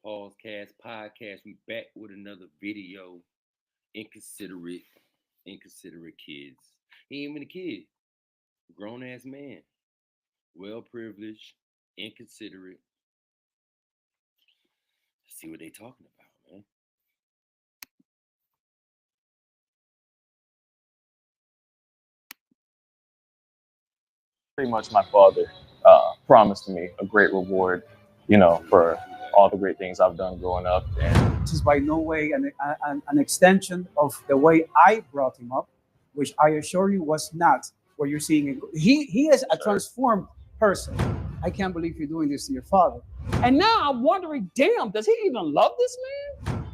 Pausecast podcast. We back with another video. Inconsiderate, inconsiderate kids. He ain't even a kid. Grown ass man. Well privileged, inconsiderate. Let's see what they talking about, man. Pretty much my father promised me a great reward, for all the great things I've done growing up. And This is by no way an extension of the way I brought him up, which I assure you was not what you're seeing. He is a transformed person. I can't believe you're doing this to your father. And now I'm wondering, damn, does he even love this man?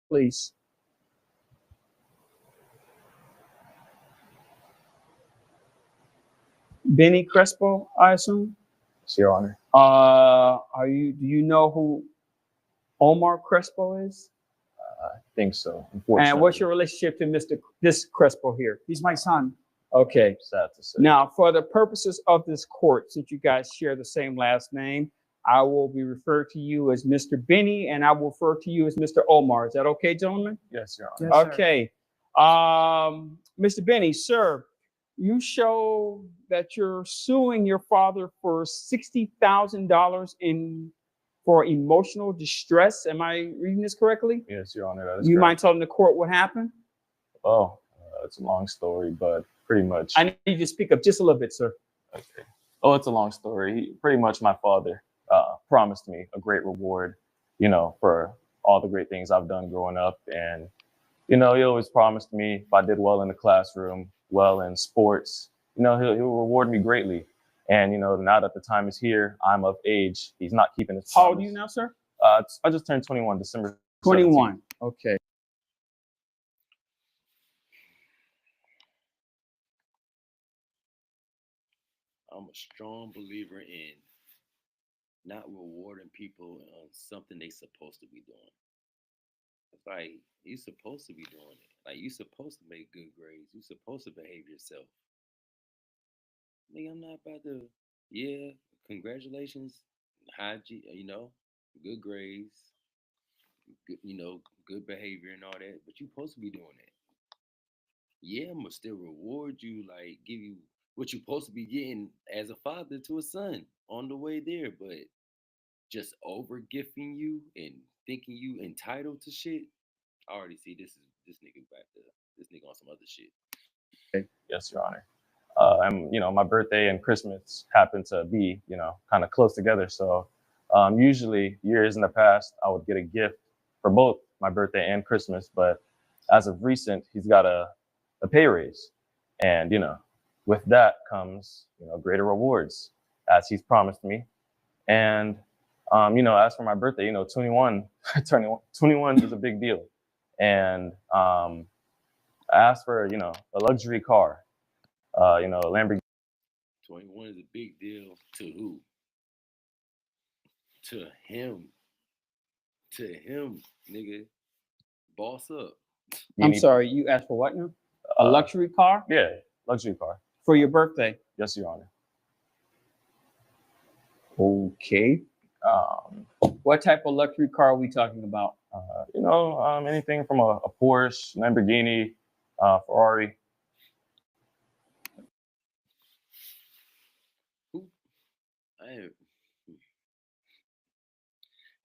Please. Benny Crespo, I assume. it's your honor. Do you know who Omar Crespo is? I think so. Unfortunately. And what's your relationship to this Crespo here? He's my son. Okay. Sad to say. Now, for the purposes of this court, since you guys share the same last name, I will be referred to you as Mr. Benny, and I will refer to you as Mr. Omar. Is that okay, gentlemen? Yes, your honor. Yes, sir. Okay. Mr. Benny, sir, you show that you're suing your father for $60,000 for emotional distress. Am I reading this correctly? Yes, your honor. That is You correct. mind telling the court what happened? Oh, it's a long story, but pretty much. I need you to speak up just a little bit, sir. Okay. Oh, it's a long story. Pretty much my father promised me a great reward, for all the great things I've done growing up. And, he always promised me if I did well in the classroom, well in sports, he'll reward me greatly. And, now that the time is here, I'm of age. He's not keeping his How promise. old are you now, sir? I just turned 21, December 21. Okay. I'm a strong believer in not rewarding people on something they supposed to be doing. It's like you supposed to be doing it. Like you supposed to make good grades. You supposed to behave yourself. Nigga, I'm not about to. Yeah, congratulations, good grades, good behavior and all that. But you supposed to be doing that. Yeah, I'm gonna still reward you, like give you what you're supposed to be getting as a father to a son on the way there. But just over gifting you and thinking you entitled to shit, I already see this nigga back there. This nigga on some other shit. Yes, your honor. And my birthday and Christmas happen to be, kind of close together. So usually years in the past, I would get a gift for both my birthday and Christmas. But as of recent, he's got a pay raise. And, with that comes, greater rewards as he's promised me. And, as for my birthday, 21, turning 21 is a big deal. And I asked for, a luxury car. A Lamborghini. 21 is a big deal to who? To him. To him, nigga. Boss up. I'm sorry, you asked for what now? A luxury car? Yeah, luxury car. For your birthday? Yes, your honor. Okay. What type of luxury car are we talking about? Anything from a Porsche, Lamborghini, Ferrari.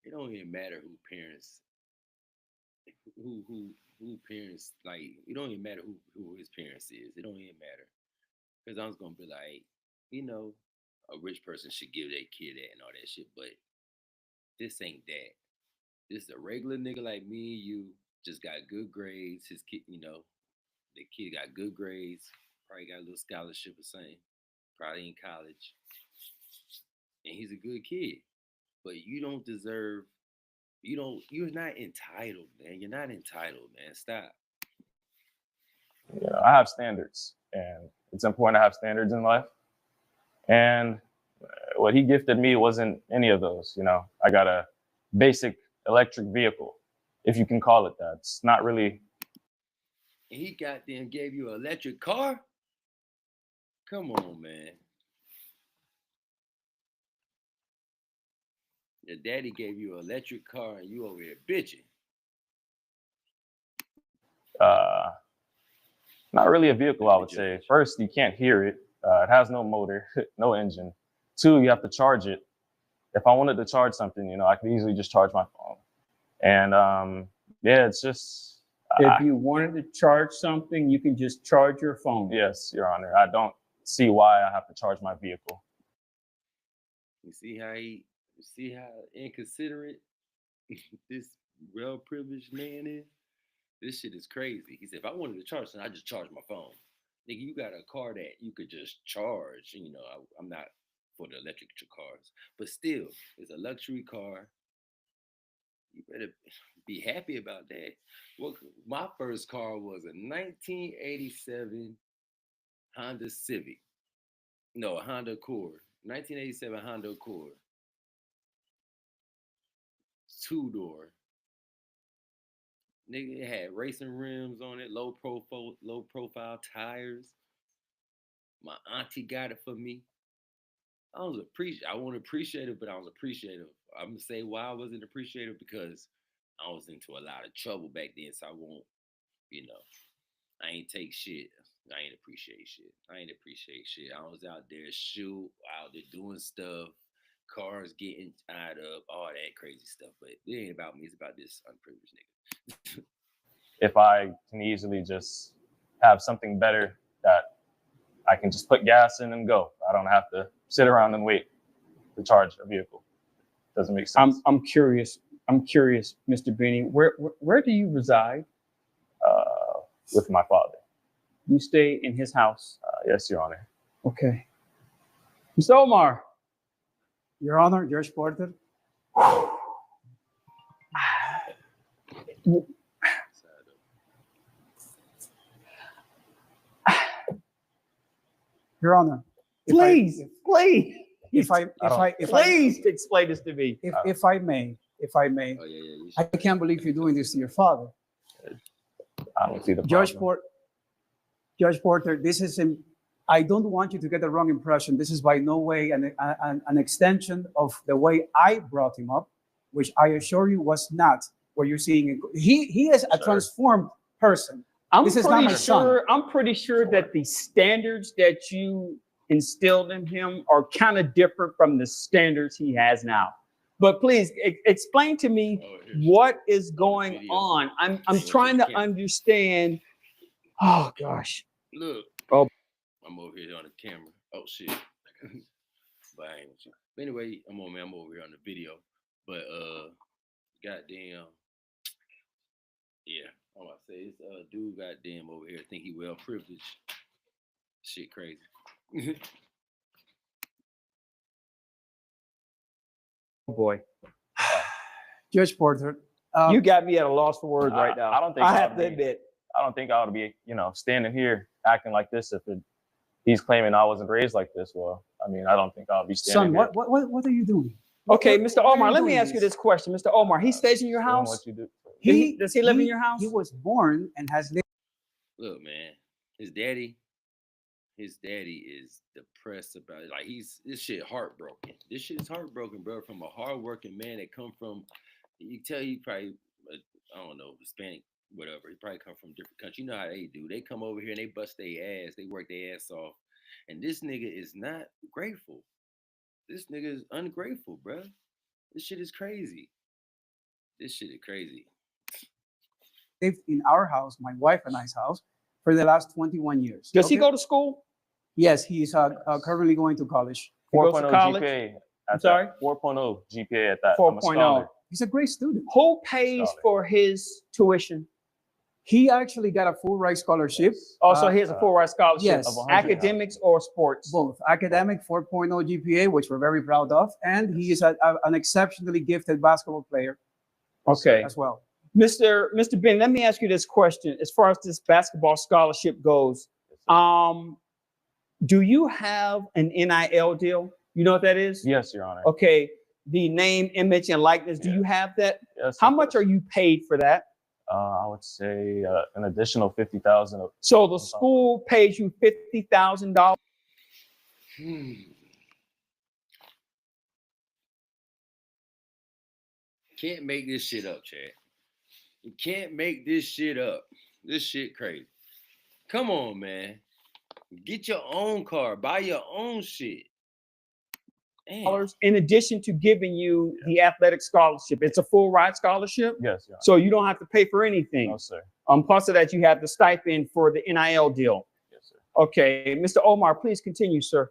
It don't even matter who parents like. It don't even matter who his parents is. It don't even matter because I was gonna be like, a rich person should give their kid that and all that shit. But this ain't that. This is a regular nigga like me and you. Just got good grades. His kid, the kid got good grades. Probably got a little scholarship or something. Probably in college. And he's a good kid. But you don't deserve. You're not entitled, man. You're not entitled, man. Stop. I have standards, and it's important to have standards in life. And what he gifted me wasn't any of those. I got a basic electric vehicle, if you can call it that. It's not really. And he goddamn gave you an electric car? Come on, man. Your daddy gave you an electric car and you over here bitching. Uh, Not really a vehicle, I Let me would say. judge. First, you can't hear it. It has no motor, no engine. Two, you have to charge it. If I wanted to charge something, you know, I could easily just charge my phone. And yeah, it's just, If you wanted to charge something, you can just charge your phone. yes, Your Honor. I don't see why I have to charge my vehicle. You see how inconsiderate this well privileged man is? This shit is crazy. He said, if I wanted to charge something, I just charge my phone. Nigga, you got a car that you could just charge. You know, I'm not for the electric cars, but still, it's a luxury car. You better be happy about that. Well, my first car was a 1987 Honda Civic. No, a Honda Accord. 1987 Honda Accord. 2-door. Nigga, it had racing rims on it, low profile tires. My auntie got it for me. I wasn't appreciative, but I was appreciative. I'm gonna say why I wasn't appreciative because I was into a lot of trouble back then, so I won't, you know, I ain't take shit. I ain't appreciate shit. I was out there out there doing stuff, cars getting tied up, all that crazy stuff. But it ain't about me. It's about this unprivileged nigga. If I can easily just have something better that I can just put gas in and go, I don't have to sit around and wait to charge a vehicle. Doesn't make sense. I'm curious, Mr. Benny, where do you reside? With my father. You stay in his house? Yes, Your Honor. Okay. Mr. Omar. Your Honor, Judge Porter. Your Honor. Please. If I Please explain this to me. If I may, Oh, yeah, I can't believe you're doing this to your father. I don't see the Judge problem. Judge Porter, this is I don't want you to get the wrong impression. This is by no way an extension of the way I brought him up, which I assure you was not what you're seeing. He is a transformed person. This is not my son. I'm pretty sure that the standards that you instilled in him are kind of different from the standards he has now. But please explain to me what is going on. I'm trying to understand. Oh gosh. Look. Oh. I'm over here on the camera. Oh shit. But I ain't with you. But anyway, I'm over here on the video. But goddamn. Yeah. I'm about to say this dude goddamn over here think he well privileged. Shit crazy. Oh boy. Judge Porter. You got me at a loss for words right now. I don't think I have to admit. I don't think I ought to be, standing here acting like this if he's claiming I wasn't raised like this. Well, I mean, I don't think I'll be standing here. Son, what are you doing? Okay, Mr. Omar, let me ask you this question. Mr. Omar, he stays in your house? What you do. Does he live in your house? He was born and has lived. Look, man, his daddy is depressed about it. Like this shit heartbroken. This shit is heartbroken, bro, from a hardworking man that come from, you tell you probably, I don't know, Hispanic, whatever. He probably come from a different country. You know how they do. They come over here and they bust their ass. They work their ass off. And this nigga is not grateful. This nigga is ungrateful, bro. This shit is crazy. Lived in our house, my wife and I's house, for the last 21 years. Does he go to school? Yes, he's currently going to college. 4.0 GPA. I'm sorry? 4.0 GPA at that. 4.0. He's a great student. Who pays for his tuition? He actually got a full ride scholarship. Also, he has a full ride scholarship. Yes. Academics or sports? Both. Academic, 4.0 GPA, which we're very proud of. And he is an exceptionally gifted basketball player. Okay. As well. Mr. Ben, let me ask you this question. As far as this basketball scholarship goes, do you have an NIL deal? You know what that is? Yes, Your Honor. Okay. The name, image, and likeness. Do you have that? Yes. How much are you paid for that? I would say an additional $50,000. So the school pays you $50,000. Can't make this shit up, Chad. You can't make this shit up. This shit crazy. Come on, man. Get your own car. Buy your own shit. Damn. In addition to giving you the athletic scholarship. It's a full ride scholarship. Yes, Your Honor. So you don't have to pay for anything. No, sir. Plus of that, you have the stipend for the NIL deal. Yes, sir. Okay, Mr. Omar, please continue, sir.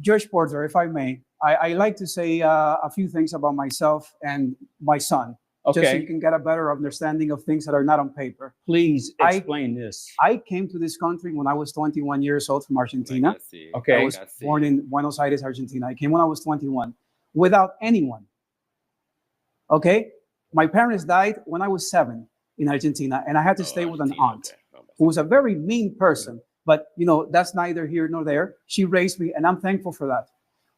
Judge Porter, if I may, I like to say a few things about myself and my son, just so Okay, you can get a better understanding of things that are not on paper. please explain this. I came to this country when I was 21 years old from Argentina. Like I said, Okay. I was born in Buenos Aires, Argentina. I came when I was 21 without anyone. Okay? My parents died when I was 7 in Argentina, and I had to stay with an aunt who was a very mean person. But, you know, that's neither here nor there. She raised me, and I'm thankful for that.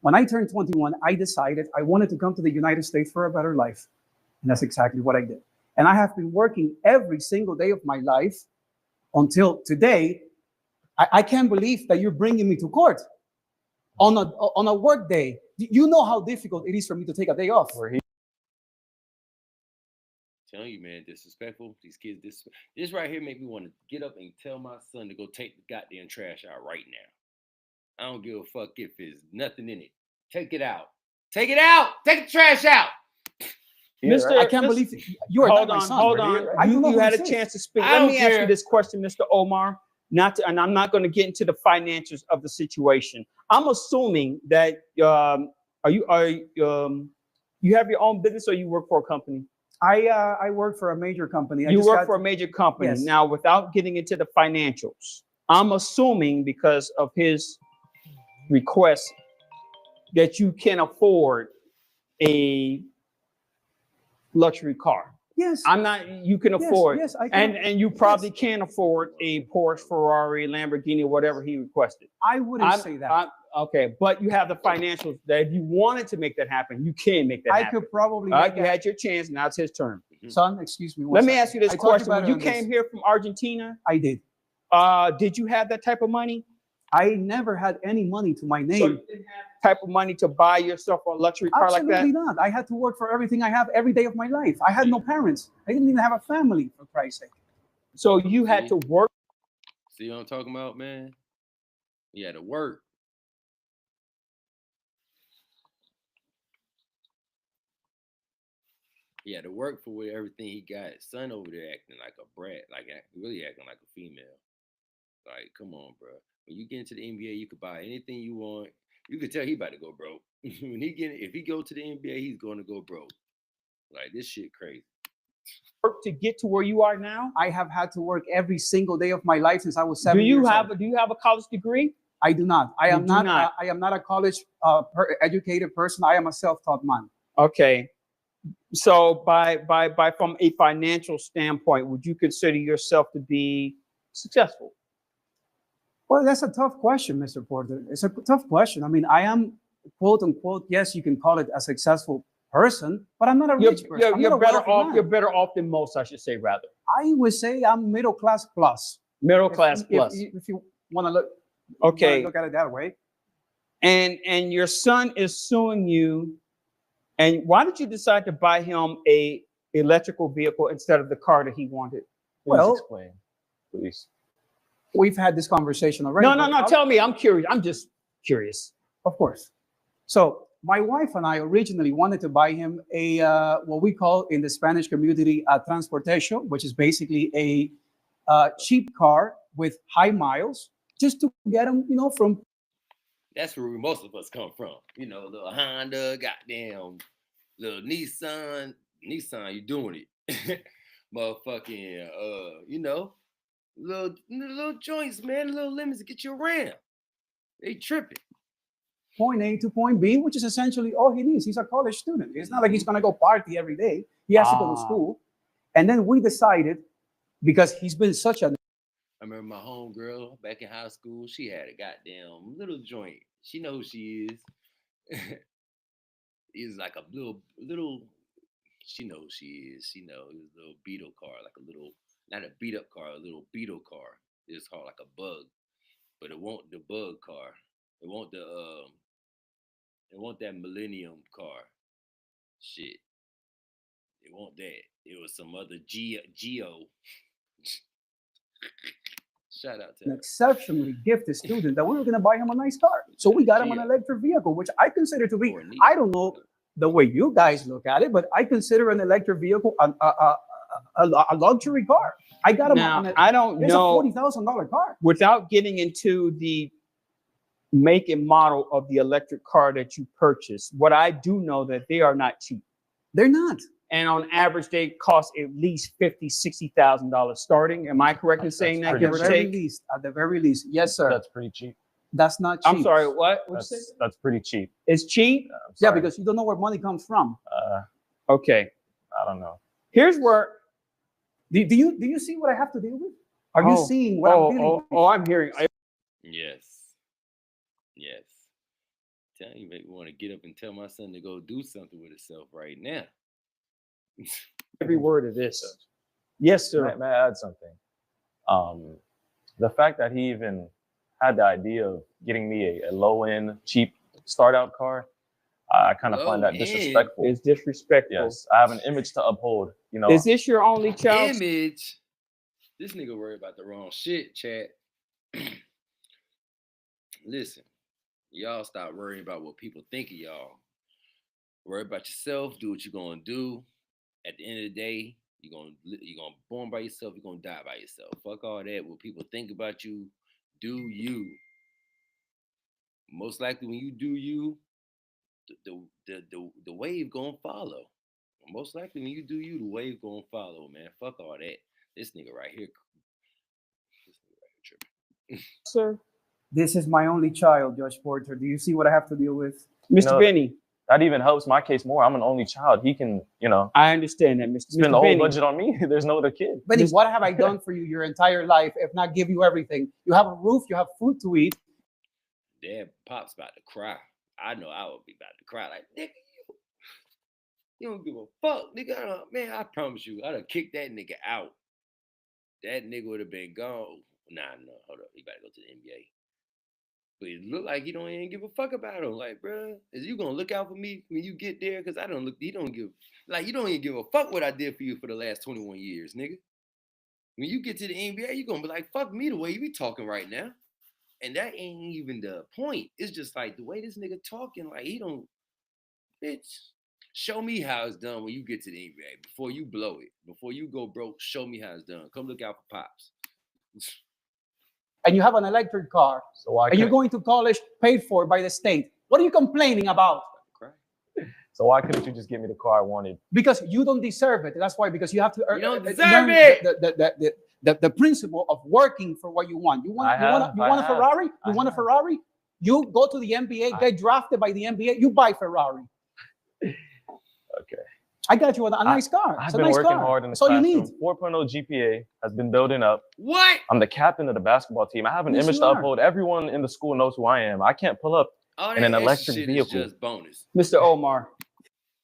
When I turned 21, I decided I wanted to come to the United States for a better life. And that's exactly what I did. And I have been working every single day of my life until today. I can't believe that you're bringing me to court on a work day. You know how difficult it is for me to take a day off. Telling you, man, disrespectful. These kids, this right here make me want to get up and tell my son to go take the goddamn trash out right now. I don't give a fuck if there's nothing in it. Take it out. Take it out. Take the trash out. Yeah, Mr. I can't believe you are Hold not my on, son. hold Really. on. I don't know You who had a this is. chance to speak. I Let don't me ask you care. this question, Mr. Omar. And I'm not going to get into the financials of the situation. I'm assuming that you have your own business or you work for a company? I work for a major company. You work for a major company. Yes. Now, without getting into the financials, I'm assuming because of his request that you can afford a luxury car. Yes. I'm not. You can Yes, afford, yes, I can. and you probably can afford a Porsche, Ferrari, Lamborghini, whatever he requested. I wouldn't say that. Okay, but you have the financials that if you wanted to make that happen, you can make that I happen. could probably. All right, make you that- had your chance. Now it's his turn. Son, excuse me. Let me ask you this I talked question: about When it you on this. came here from Argentina, I did. did you have that type of money? I never had any money to my So name. you didn't have type of money to buy yourself a luxury car like that? Absolutely not. I had to work for everything I have every day of my life. I had no parents. I didn't even have a family, for Christ's sake. So you had to work. See what I'm talking about, man? He had to work. He had to work for everything he got. His son over there acting like a brat, like really acting like a female. Like, come on, bro. When you get into the NBA, you could buy anything you want. You could tell he about to go broke. If he go to the NBA, he's going to go broke. Like, this shit crazy. Work to get to where you are now? I have had to work every single day of my life since I was 7 Do you years have old. do you have a college degree? I do not. I You am do not. not. I am not a college educated person. I am a self-taught man. Okay. So by from a financial standpoint, would you consider yourself to be successful? Well, that's a tough question, Mr. Porter. It's a tough question. I mean, I am, quote unquote, yes, you can call it a successful person, but I'm not a rich person. I'm not a better wealthy off. man. You're better off than most, I should say, rather. I would say I'm middle class plus. Middle class If plus. if you want to look, Okay. look at it that way. And your son is suing you. And why did you decide to buy him a electrical vehicle instead of the car that he wanted? Please Well- explain, please. We've had this conversation already. No. but I'll- Tell me. I'm curious. I'm just curious. Of course. So my wife and I originally wanted to buy him a what we call in the Spanish community a transportation, which is basically a cheap car with high miles, just to get him, you know, from. That's where most of us come from. You know, little Honda, goddamn, little Nissan, you doing it. Motherfucking, you know, little joints, man, little limits to get you around. They tripping. Point A to point B, which is essentially all he needs. He's a college student. It's not like he's going to go party every day. He has to go to school. And then we decided, because he's been such a. I remember my homegirl back in high school. She had a goddamn little joint. She knows who she is. It's like a little. She knows who she is. She knows it's a little Beetle car, like a little, not a beat up car, a little Beetle car. It's called like a bug, but it won't the bug car. It won't that Millennium car. Shit. It wasn't that. It was some other Geo. Shout out to An her. exceptionally gifted student that we were going to buy him a nice car. So we got him an Geo. electric vehicle, which I consider to be, Or Neo. I don't know the way you guys look at it, but I consider an electric vehicle a luxury car. I got him Now, on I don't it's a know, $40,000 car. without getting into the make and model of the electric car that you purchased, what I do know that they are not cheap. They're not. And on average, they cost at least $50,000-$60,000 starting. Am I correct in saying that? pretty Give or cheap. take. At the very least, yes, sir. That's pretty cheap. That's not cheap. I'm sorry. What? What'd you say? That's pretty cheap. It's cheap. I'm Yeah, sorry. because you don't know where money comes from. Okay. I don't know. Here's where. Do you see what I have to deal with? Are you Oh, seeing what I'm dealing with? I'm hearing. Yes. Yes. Tell you make me want to get up and tell my son to go do something with himself right now. Every word of this. Yes, sir. May I add something? The fact that he even had the idea of getting me a low-end, cheap start-out car, I kind of find that Low-end? disrespectful. It's disrespectful. Yes, I have an image to uphold. You know, Is this your only child? Image. This nigga worried about the wrong shit, chat. Listen, y'all stop worrying about what people think of y'all. Worry about yourself. Do what you're gonna do. At the end of the day, you're gonna born by yourself. You're gonna die by yourself. Fuck all that. What people think about you. Do you. Most likely, when you do you, the wave gonna follow. Most likely, when you do you, the wave gonna follow, man. Fuck all that. This nigga right here. This nigga right here tripping. Sir? This is my only child, Judge Porter. Do you see what I have to deal with? Mr. Benny, that even helps my case more. I'm an only child. He can, I understand that, Mr. spend Mr. the whole Benny. budget on me. There's no other kid. Benny, what have I done for you your entire life if not give you everything? You have a roof, you have food to eat. Dad, Pop's about to cry. I know I would be about to cry. Like, nigga, you don't give a fuck, nigga. Man, I promise you, I'd have kicked that nigga out. That nigga would have been gone. Nah, no, hold up. He about to go to the NBA. But it look like he don't even give a fuck about him. Like, bro, is you gonna look out for me when you get there? Cause you don't even give a fuck what I did for you for the last 21 years, nigga. When you get to the NBA, you gonna be like, fuck me the way you be talking right now. And that ain't even the point. It's just like the way this nigga talking, like he don't, bitch. Show me how it's done when you get to the NBA. Before you blow it. Before you go broke, show me how it's done. Come look out for Pops. And you have an electric car. So why And you're couldn't, going to college paid for by the state. What are you complaining about? so why couldn't you just give me the car I wanted? Because you don't deserve it. That's why, because you have to You don't deserve learn it. the principle of working for what you want. You want a Ferrari? You want a Ferrari? You go to the NBA, get drafted by the NBA, you buy Ferrari. Okay. I got you a nice car. I've It's a been nice working car. hard in the That's all you need. classroom. 4.0 GPA has been building up. What? I'm the captain of the basketball team. I have an Yes, image you to are. uphold. Everyone in the school knows who I am. I can't pull up All in an that electric shit vehicle. is just bonus. Mr. Omar,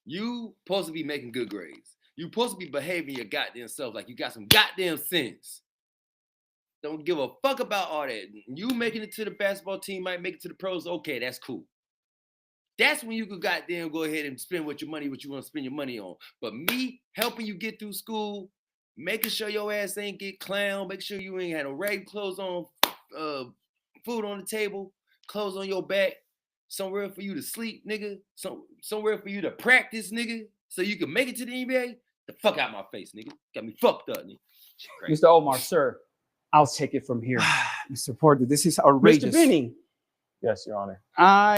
You supposed to be making good grades. You supposed to be behaving your goddamn self like you got some goddamn sense. Don't give a fuck about all that. You making it to the basketball team, might make it to the pros. Okay, that's cool. That's when you could goddamn go ahead and spend what you want to spend your money on. But me helping you get through school, making sure your ass ain't get clown, make sure you ain't had no ragged clothes on, food on the table, clothes on your back, somewhere for you to sleep, nigga, somewhere for you to practice, nigga, so you can make it to the NBA. The fuck out my face, nigga. Got me fucked up, nigga. Crazy. Mr. Omar, sir, I'll take it from here. Mr. Porter, this is outrageous. Mr. Benny, Yes, Your Honor.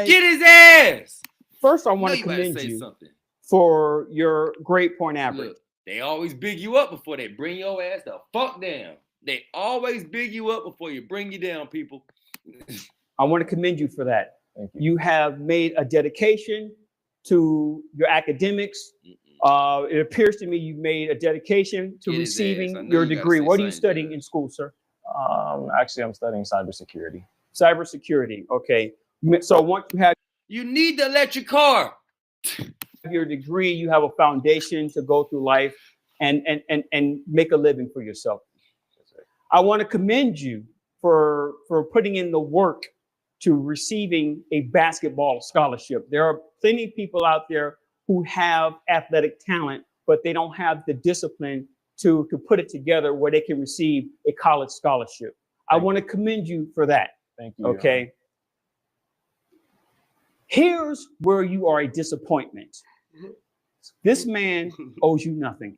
Get his ass. First, I You want know to you better commend say you something. for your grade point average. Look, they always big you up before they bring your ass the fuck down. They always big you up before you bring you down, people. I want to commend you for that. Thank you. You have made a dedication to your academics. It appears to me you've made a dedication to Get his ass. I receiving know your you gotta degree. say What are you something, studying Judge. in school, sir? Actually, I'm studying cybersecurity. Cybersecurity. Okay. So once you have You need the electric car. your degree, you have a foundation to go through life and make a living for yourself. I want to commend you for putting in the work to receiving a basketball scholarship. There are plenty of people out there who have athletic talent but they don't have the discipline to put it together where they can receive a college scholarship. I want to commend you for that. Thank you. Okay. Here's where you are a disappointment. This man owes you nothing.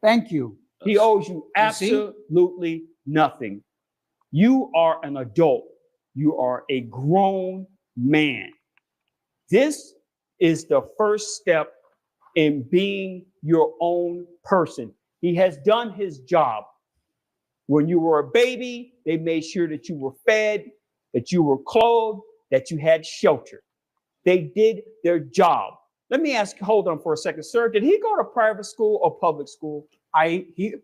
Thank you. He owes you You see? absolutely nothing. You are an adult. You are a grown man. This is the first step in being your own person. He has done his job. When you were a baby, they made sure that you were fed, that you were clothed, that you had shelter. They did their job. Let me ask, hold on for a second, sir. Did he go to private school or public school?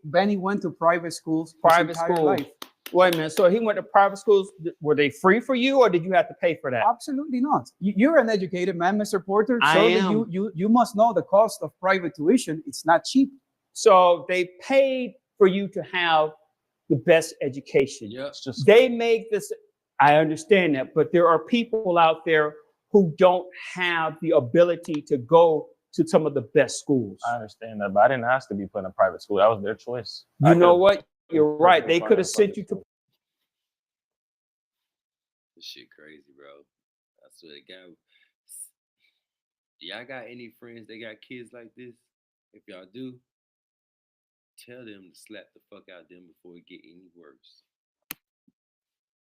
Benny went to private schools. Private his entire school. life. Wait a minute. So he went to private schools. Were they free for you, or did you have to pay for that? Absolutely not. You're an educated man, Mr. Porter. I Surely am. You must know the cost of private tuition. It's not cheap. So they paid for you to have the best education. Yeah. It's just They make this. I understand that, but there are people out there who don't have the ability to go to some of the best schools. I understand that, but I didn't ask to be put in a private school. That was their choice. You I know could've- what? You're right. They Fine, could have public sent you to. school. This shit crazy, bro. I swear to God. Y'all got any friends that got kids like this? If y'all do, tell them to slap the fuck out them before it get any worse.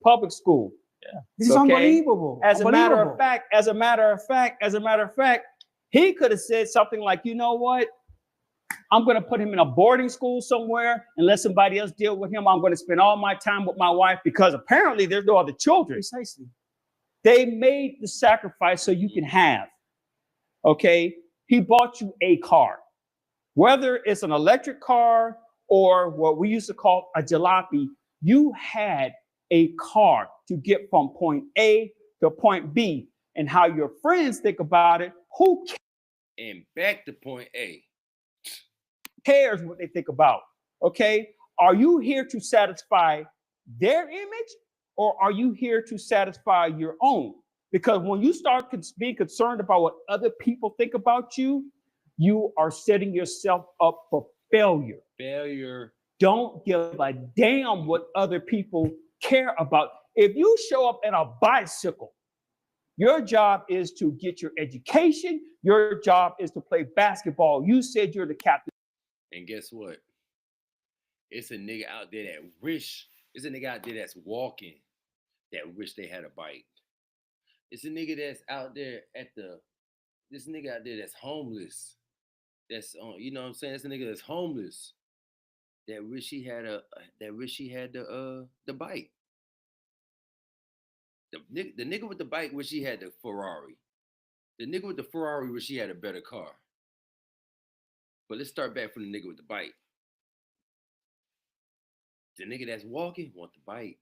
Public school. This is Okay. unbelievable. As a matter of Unbelievable. fact, he could have said something like, you know what? I'm going to put him in a boarding school somewhere and let somebody else deal with him. I'm going to spend all my time with my wife because apparently there's no other children. Precisely. They made the sacrifice so you can have. Okay. He bought you a car, whether it's an electric car or what we used to call a jalopy. You had a car to get from point A to point B, and how your friends think about it. Who And back to point A. cares what they think about? Okay. Are you here to satisfy their image, or are you here to satisfy your own? Because when you start being concerned about what other people think about you, you are setting yourself up for failure. Failure. Don't give a damn what other people care about. If you show up in a bicycle, your job is to get your education. Your job is to play basketball. You said you're the captain. And guess what? It's a nigga out there that wish. It's a nigga out there that's walking that wish they had a bike. It's a nigga that's out there this nigga out there that's homeless. That's you know what I'm saying? It's a nigga that's homeless that wish he had the bike. The nigga with the bike wish he had the Ferrari. The nigga with the Ferrari wish he had a better car. But let's start back from the nigga with the bike. The nigga that's walking want the bike.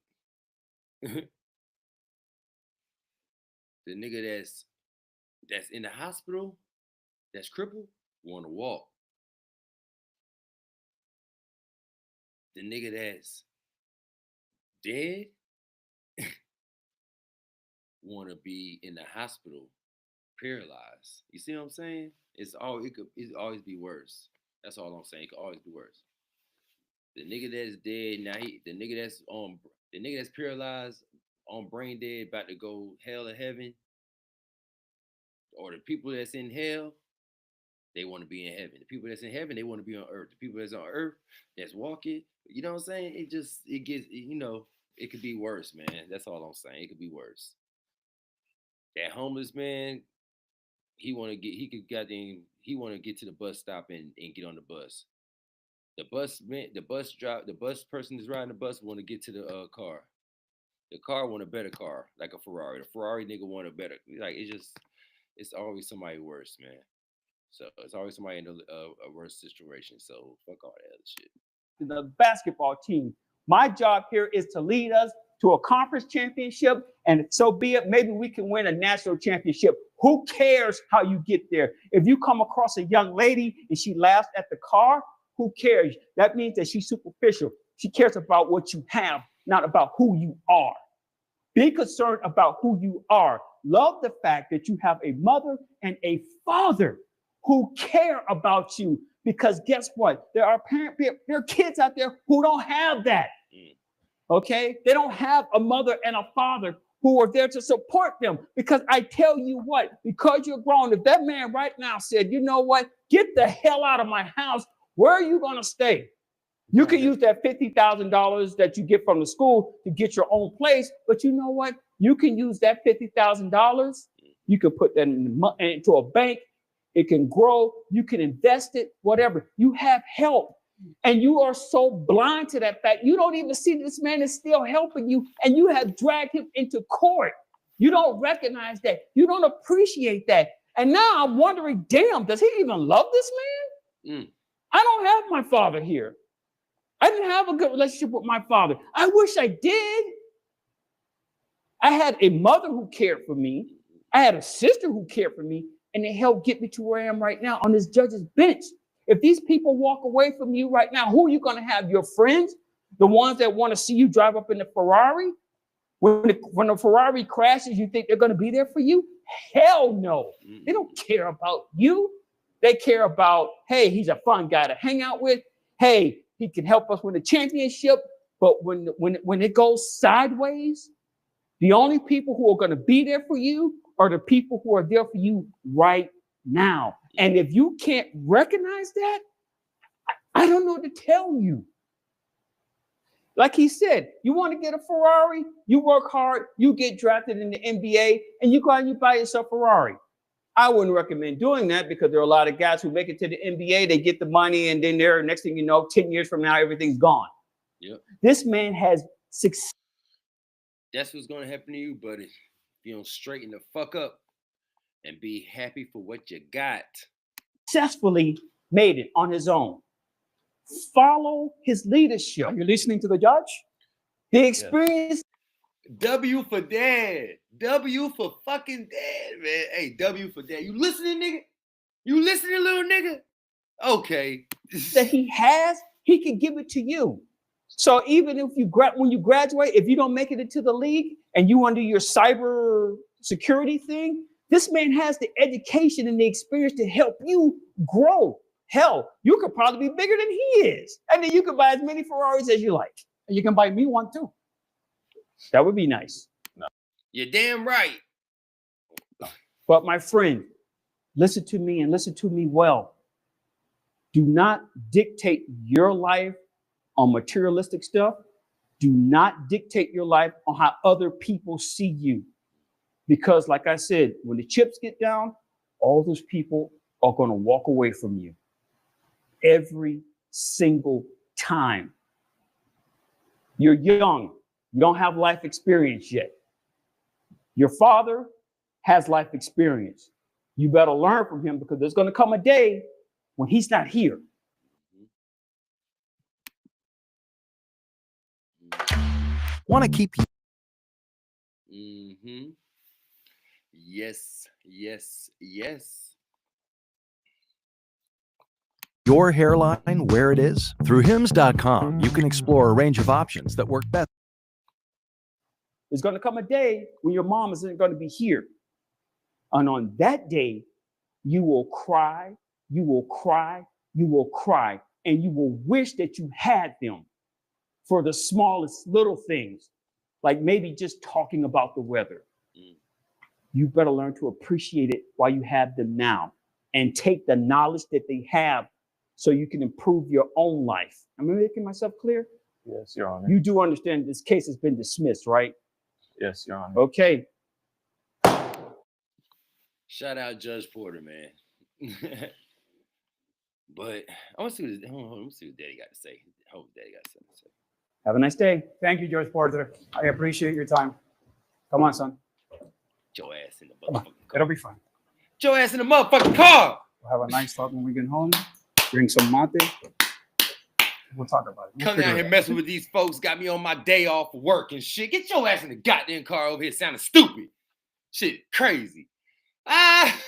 The nigga that's in the hospital, that's crippled, want to walk. The nigga that's dead want to be in the hospital, paralyzed. You see what I'm saying? It's always be worse. That's all I'm saying. It could always be worse. The nigga that's dead now, the nigga that's paralyzed, on brain dead, about to go hell or heaven, or the people that's in hell, they want to be in heaven. The people that's in heaven, they want to be on earth. The people that's on earth, that's walking, you know what I'm saying? It gets, it could be worse, man. That's all I'm saying. It could be worse. That homeless man, he want to get to the bus stop and get on the bus. The bus person that's riding the bus want to get to the car. The car want a better car, like a Ferrari. The Ferrari nigga want a better, like it's always somebody worse, man. So it's always somebody in a worse situation. So fuck all that other shit. The basketball team. My job here is to lead us to a conference championship, and so be it. Maybe we can win a national championship. Who cares how you get there? If you come across a young lady and she laughs at the car, who cares? That means that she's superficial. She cares about what you have, not about who you are. Be concerned about who you are. Love the fact that you have a mother and a father who care about you. Because guess what? There are kids out there who don't have that. Okay? They don't have a mother and a father who are there to support them. Because I tell you what, because you're grown, if that man right now said, you know what, get the hell out of my house, where are you going to stay? You can use that $50,000 that you get from the school to get your own place. But you know what? You can use that $50,000. You can put that into a bank. It can grow. You can invest it, whatever. You have help. And you are so blind to that fact. You don't even see this man is still helping you. And you have dragged him into court. You don't recognize that. You don't appreciate that. And now I'm wondering, damn, does he even love this man? I don't have my father here. I didn't have a good relationship with my father. I wish I did. I had a mother who cared for me. I had a sister who cared for me, and they helped get me to where I am right now on this judge's bench. If these people walk away from you right now, who are you going to have? Your friends? The ones that want to see you drive up in the Ferrari? When the Ferrari crashes, you think they're going to be there for you? Hell no. They don't care about you. They care about, hey, he's a fun guy to hang out with. Hey, he can help us win the championship. But when it goes sideways, the only people who are going to be there for you are the people who are there for you right now. And if you can't recognize that, I don't know what to tell you. Like he said, you want to get a Ferrari, you work hard, you get drafted in the NBA, and you go out and you buy yourself a Ferrari. I wouldn't recommend doing that because there are a lot of guys who make it to the NBA, they get the money, and then they're, next thing you know, 10 years from now, everything's gone. Yep. This man has success. That's what's going to happen to you, buddy. If you don't straighten the fuck up and be happy for what you got. Successfully made it on his own. Follow his leadership. Are you listening to the judge? The experience. W for dad. W for fucking dad, man. Hey, W for dad. You listening, nigga? You listening, little nigga? Okay. That he has, he can give it to you. So even if when you graduate, if you don't make it into the league and you want to do your cyber security thing, this man has the education and the experience to help you grow. Hell, you could probably be bigger than he is. And then you can buy as many Ferraris as you like. And you can buy me one too. That would be nice. No. You're damn right. But my friend, listen to me and listen to me well. Do not dictate your life on materialistic stuff. Do not dictate your life on how other people see you. Because like I said, when the chips get down, all those people are going to walk away from you. Every single time. You're young. You don't have life experience yet. Your father has life experience. You better learn from him because there's going to come a day when he's not here. Want to keep you. Yes, yes, yes. Your hairline where it is? Through Hims.com, you can explore a range of options that work best. There's going to come a day when your mom isn't going to be here. And on that day, you will cry, you will cry, you will cry, and you will wish that you had them for the smallest little things, like maybe just talking about the weather. You better learn to appreciate it while you have them now and take the knowledge that they have so you can improve your own life. Am I making myself clear? Yes, Your Honor. You do understand this case has been dismissed, right? Yes, Your Honor. Okay. Shout out Judge Porter, man. But I want to see what Daddy got to say. I hope Daddy got something to say. Have a nice day. Thank you, Judge Porter. I appreciate your time. Come on, son. Get your ass in the motherfucking car. It'll be fine. Get your ass in the motherfucking car. We'll have a nice talk when we get home. Drink some mate. We'll talk about it. Come down here messing with these folks. Got me on my day off of work and shit. Get your ass in the goddamn car over here sounding stupid. Shit, crazy. Ah.